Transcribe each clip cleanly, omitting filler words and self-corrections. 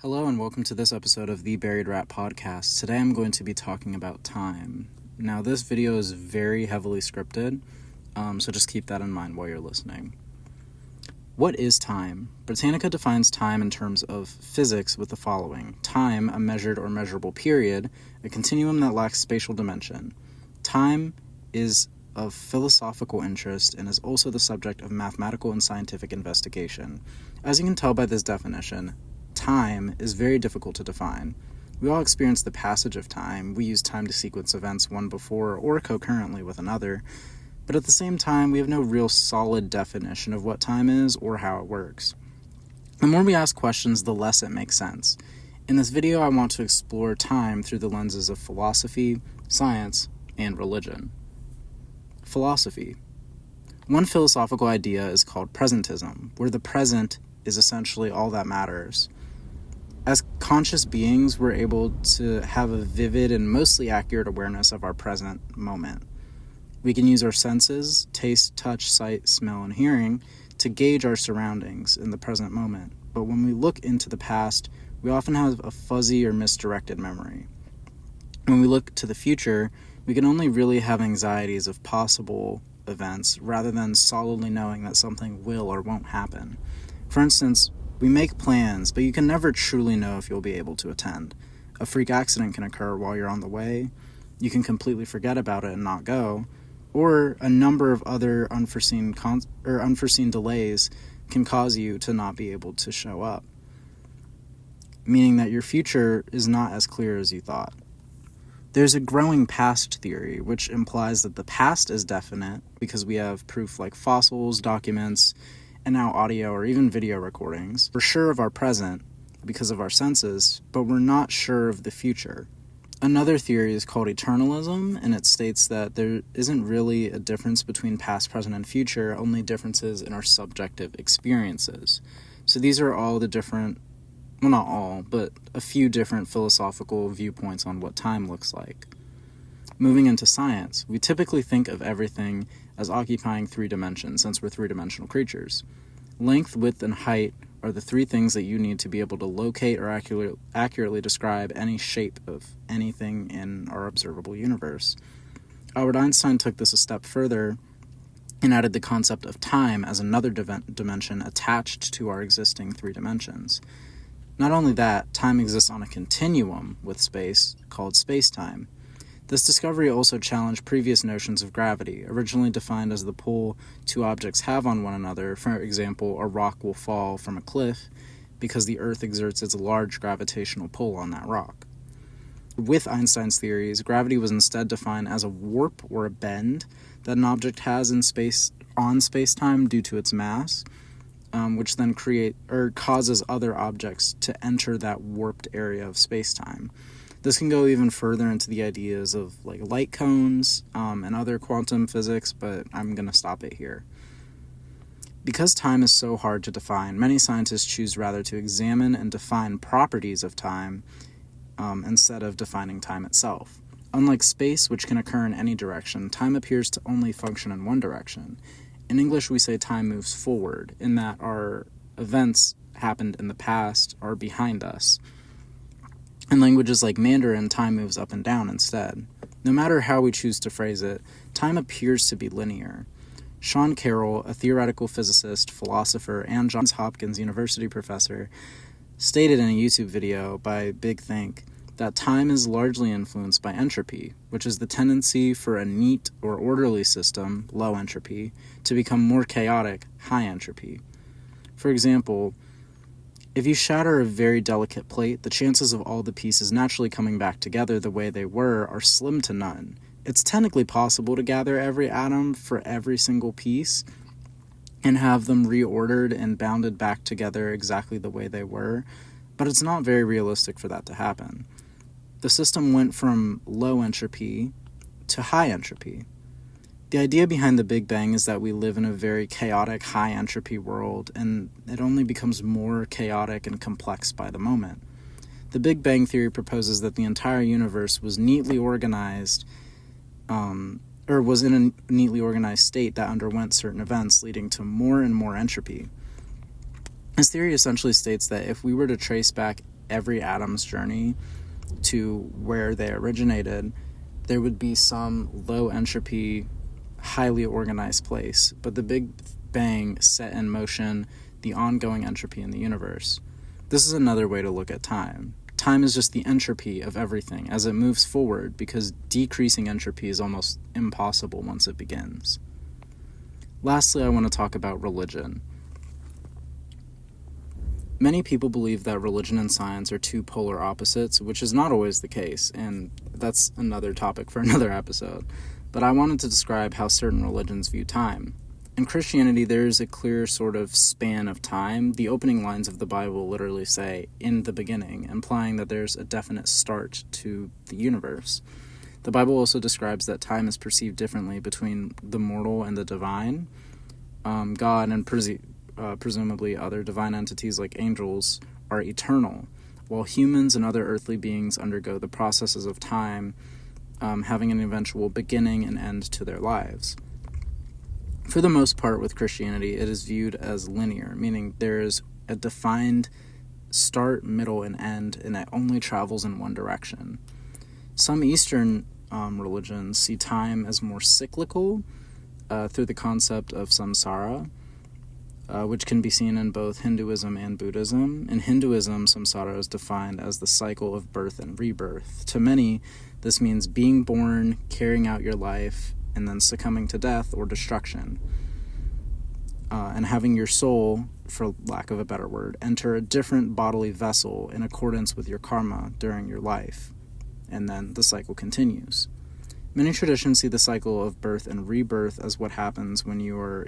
Hello and welcome to this episode of the Buried Rat Podcast. Today I'm going to be talking about time. Now this video is very heavily scripted, so just keep that in mind while you're listening. What is time? Britannica defines time in terms of physics with the following. Time, a measured or measurable period, a continuum that lacks spatial dimension. Time is of philosophical interest and is also the subject of mathematical and scientific investigation. As you can tell by this definition, time is very difficult to define. We all experience the passage of time. We use time to sequence events one before or concurrently with another, but at the same time, we have no real solid definition of what time is or how it works. The more we ask questions, the less it makes sense. In this video, I want to explore time through the lenses of philosophy, science, and religion. Philosophy. One philosophical idea is called presentism, where the present is essentially all that matters. As conscious beings, we're able to have a vivid and mostly accurate awareness of our present moment. We can use our senses, taste, touch, sight, smell, and hearing, to gauge our surroundings in the present moment. But when we look into the past, we often have a fuzzy or misdirected memory. When we look to the future, we can only really have anxieties of possible events rather than solidly knowing that something will or won't happen. For instance, we make plans, but you can never truly know if you'll be able to attend. A freak accident can occur while you're on the way, you can completely forget about it and not go, or a number of other unforeseen delays can cause you to not be able to show up, meaning that your future is not as clear as you thought. There's a growing past theory, which implies that the past is definite because we have proof like fossils, documents, and now audio or even video recordings. We're sure of our present because of our senses, but we're not sure of the future. Another theory is called eternalism, and it states that there isn't really a difference between past, present, and future, only differences in our subjective experiences. So these are all the different, well, not all, but a few different philosophical viewpoints on what time looks like. Moving into science, we typically think of everything as occupying three dimensions, since we're three-dimensional creatures. Length, width, and height are the three things that you need to be able to locate or accurately describe any shape of anything in our observable universe. Albert Einstein took this a step further and added the concept of time as another dimension attached to our existing three dimensions. Not only that, time exists on a continuum with space called space-time. This discovery also challenged previous notions of gravity, originally defined as the pull two objects have on one another. For example, a rock will fall from a cliff because the Earth exerts its large gravitational pull on that rock. With Einstein's theories, gravity was instead defined as a warp or a bend that an object has in space on space-time due to its mass, which then causes other objects to enter that warped area of space-time. This can go even further into the ideas of like light cones and other quantum physics, but I'm going to stop it here. Because time is so hard to define, many scientists choose rather to examine and define properties of time instead of defining time itself. Unlike space, which can occur in any direction, time appears to only function in one direction. In English, we say time moves forward, in that our events happened in the past are behind us. In languages like Mandarin, time moves up and down instead. No matter how we choose to phrase it, time appears to be linear. Sean Carroll, a theoretical physicist, philosopher, and Johns Hopkins University professor, stated in a YouTube video by Big Think that time is largely influenced by entropy, which is the tendency for a neat or orderly system, low entropy, to become more chaotic, high entropy. For example, if you shatter a very delicate plate, the chances of all the pieces naturally coming back together the way they were are slim to none. It's technically possible to gather every atom for every single piece and have them reordered and bounded back together exactly the way they were, but it's not very realistic for that to happen. The system went from low entropy to high entropy. The idea behind the Big Bang is that we live in a very chaotic, high-entropy world, and it only becomes more chaotic and complex by the moment. The Big Bang Theory proposes that the entire universe was neatly organized, was in a neatly organized state that underwent certain events, leading to more and more entropy. This theory essentially states that if we were to trace back every atom's journey to where they originated, there would be some low entropy, highly organized place, but the Big Bang set in motion the ongoing entropy in the universe. This is another way to look at time. Time is just the entropy of everything as it moves forward, because decreasing entropy is almost impossible once it begins. Lastly, I want to talk about religion. Many people believe that religion and science are two polar opposites, which is not always the case, and that's another topic for another episode. But I wanted to describe how certain religions view time. In Christianity, there is a clear sort of span of time. The opening lines of the Bible literally say, "in the beginning," implying that there's a definite start to the universe. The Bible also describes that time is perceived differently between the mortal and the divine. God and presumably other divine entities like angels are eternal, while humans and other earthly beings undergo the processes of time, having an eventual beginning and end to their lives. For the most part, with Christianity, it is viewed as linear, meaning there is a defined start, middle, and end, and it only travels in one direction. Some Eastern religions see time as more cyclical through the concept of samsara, which can be seen in both Hinduism and Buddhism. In Hinduism, samsara is defined as the cycle of birth and rebirth. To many, this means being born, carrying out your life, and then succumbing to death or destruction, and having your soul, for lack of a better word, enter a different bodily vessel in accordance with your karma during your life, and then the cycle continues. Many traditions see the cycle of birth and rebirth as what happens when you are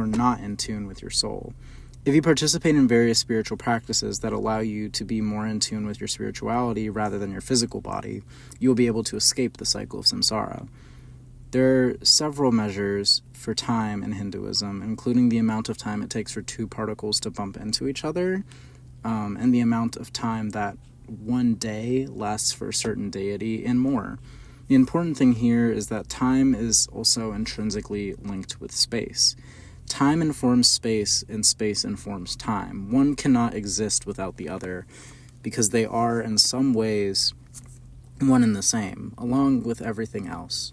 not in tune with your soul. If you participate in various spiritual practices that allow you to be more in tune with your spirituality rather than your physical body, you will be able to escape the cycle of samsara. There are several measures for time in Hinduism, including the amount of time it takes for two particles to bump into each other, and the amount of time that one day lasts for a certain deity, and more. The important thing here is that time is also intrinsically linked with space. Time informs space, and space informs time. One cannot exist without the other, because they are, in some ways, one and the same, along with everything else.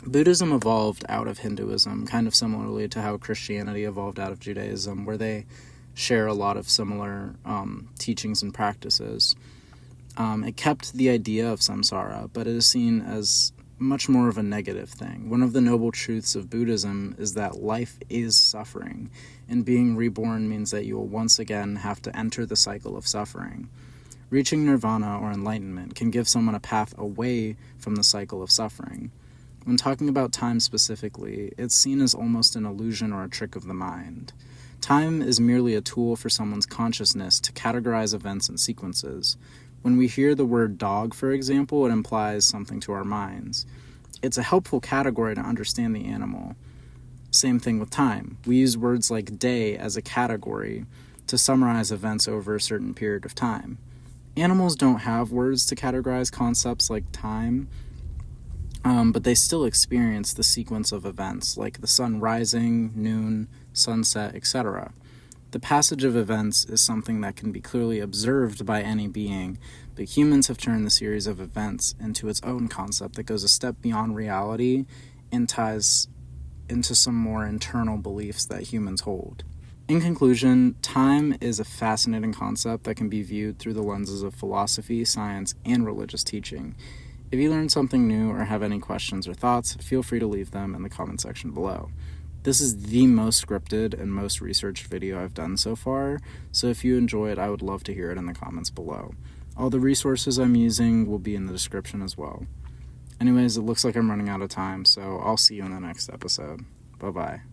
Buddhism evolved out of Hinduism, kind of similarly to how Christianity evolved out of Judaism, where they share a lot of similar teachings and practices. It kept the idea of samsara, but it is seen as much more of a negative thing. One of the noble truths of Buddhism is that life is suffering, and being reborn means that you will once again have to enter the cycle of suffering. Reaching nirvana or enlightenment can give someone a path away from the cycle of suffering. When talking about time specifically, it's seen as almost an illusion or a trick of the mind. Time is merely a tool for someone's consciousness to categorize events and sequences. When we hear the word dog, for example, it implies something to our minds. It's a helpful category to understand the animal. Same thing with time. We use words like day as a category to summarize events over a certain period of time. Animals don't have words to categorize concepts like time, but they still experience the sequence of events, like the sun rising, noon, sunset, etc. The passage of events is something that can be clearly observed by any being, but humans have turned the series of events into its own concept that goes a step beyond reality and ties into some more internal beliefs that humans hold. In conclusion, time is a fascinating concept that can be viewed through the lenses of philosophy, science, and religious teaching. If you learned something new or have any questions or thoughts, feel free to leave them in the comment section below. This is the most scripted and most researched video I've done so far, so if you enjoy it, I would love to hear it in the comments below. All the resources I'm using will be in the description as well. Anyways, it looks like I'm running out of time, so I'll see you in the next episode. Bye-bye.